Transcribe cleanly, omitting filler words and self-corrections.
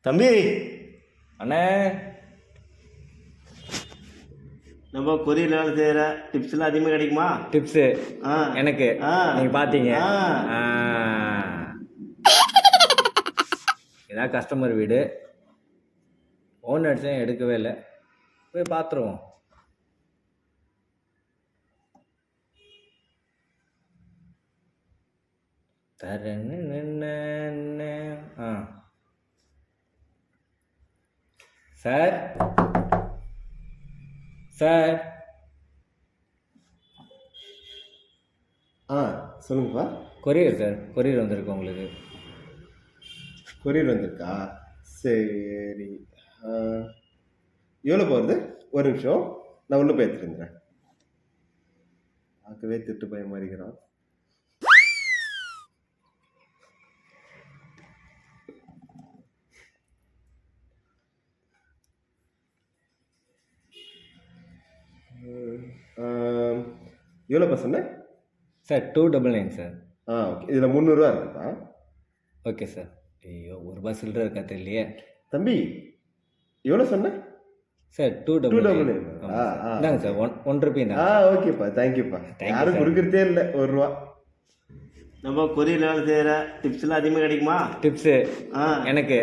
தம்பி, அண்ணே, நம்ம கொரியர் வேலை செய்கிற டிப்ஸ்லாம் அதிகமாக கிடைக்குமா? டிப்ஸு ஆ எனக்கு ஆ நீங்கள் பார்த்தீங்க. ஆ இதான் கஸ்டமர் வீடு. ஃபோன் அடித்தேன், எடுக்கவே இல்லை. போய் பார்த்துருவோம். ஆ சார், சார், ஆ சொல்லுங்கப்பா. கொரியர் சார், கொரியர் வந்திருக்கு உங்களுக்கு. கொரியர் வந்திருக்கா? சரி. எவ்வளோ போகிறது? ஒரு நிமிஷம், நான் உள்ளே போய் எடுத்துட்டு வந்துடுறேன். பார்க்கவே திட்டு பயம் மாதிரிக்கிறான். எவ்வளோப்பா சொன்னேன்? Sir 299 sir. ஓகே, இதில் 300 இருக்குப்பா. Okay sir. ஐயோ, ஒரு ரூபா சில்லற இருக்கா தெரியலையே. தம்பி, எவ்வளோ சொன்னேன்? சார் 299. 299. இந்தாங்க சார், 1 ரூபி தான். ஓகேப்பா, தேங்க்யூப்பா. Thank you, யாரும் sir. கொடுக்குறதே இல்லை, ₹1. நம்ம கொரியர் வேலை செய்கிற டிப்ஸ்லாம் அதிகமாக கிடைக்குமா? டிப்ஸு எனக்கு